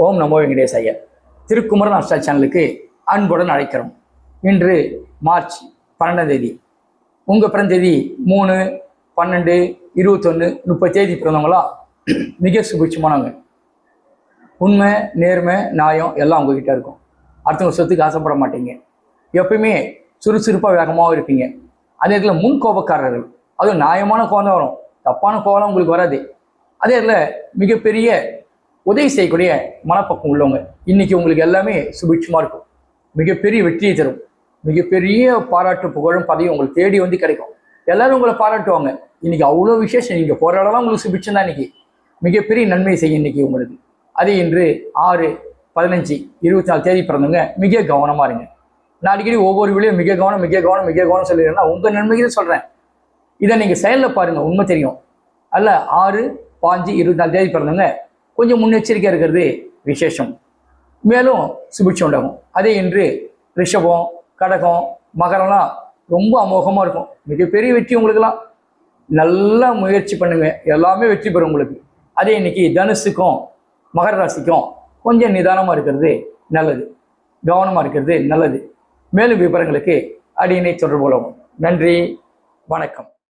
ஓம் நமோ வெங்கடேச. திருக்குமரன் அஷ்டா சேனலுக்கு அன்புடன் அழைக்கிறோம். இன்று மார்ச் 12ஆம் தேதி. உங்கள் பிறந்த தேதி 3, 12, 21, 30 தேதி பிறந்தவங்களா மிக சுபிட்சமானவங்க. உண்மை, நேர்மை, நியாயம் எல்லாம் உங்ககிட்ட இருக்கும். அடுத்தவங்க சொத்துக்கு ஆசைப்பட மாட்டீங்க. எப்பயுமே சுறுசுறுப்பாக வேகமாக இருப்பீங்க. அதே இதில் முன் கோபக்காரர்கள், அதுவும் நியாயமான கோபம் தான் வரும், தப்பான கோபம் உங்களுக்கு வராது. அதே இதில் மிகப்பெரிய உதவி செய்யக்கூடிய மனப்பக்கம் உள்ளவங்க. இன்னைக்கு உங்களுக்கு எல்லாமே சுபிட்சமாக இருக்கும். மிகப்பெரிய வெற்றியை தரும். மிகப்பெரிய பாராட்டு புகழும் பதவியும் உங்களுக்கு தேடி வந்து கிடைக்கும். எல்லாரும் உங்களை பாராட்டுவாங்க. இன்னைக்கு அவ்வளோ விசேஷம். நீங்கள் போராடலாம் உங்களுக்கு சுபிட்சம் தான். இன்னைக்கு மிகப்பெரிய நன்மை செய்யும் இன்னைக்கு உங்களுக்கு. அதே இன்று 6, 15, 24 தேதி பிறந்தவங்க மிக கவனமாக இருங்க. நான் அடிக்கடி ஒவ்வொரு வீடியோ மிக கவனம் சொல்லிடுறேன்னா உங்கள் நன்மைக்கு தான் சொல்கிறேன். இதை நீங்கள் செயலில் பாருங்கள், உண்மை தெரியும். அல்ல 6, 5, 24 தேதி பிறந்தவங்க கொஞ்சம் முன்னெச்சரிக்கையாக இருக்கிறது விசேஷம். மேலும் சுபிட்சம் உண்டாகும். அதே இன்று ரிஷபம், கடகம், மகரம்லாம் ரொம்ப அமோகமாக இருக்கும். மிகப்பெரிய வெற்றி உங்களுக்கெல்லாம். நல்லா முயற்சி பண்ணுங்க, எல்லாமே வெற்றி பெறும் உங்களுக்கு. அதே இன்னைக்கு தனுசுக்கும் மகர ராசிக்கும் கொஞ்சம் நிதானமாக இருக்கிறது நல்லது, கவனமாக இருக்கிறது நல்லது. மேலும் விவரங்களுக்கு அடியினை தொடர்பு கொள்ளவும். நன்றி, வணக்கம்.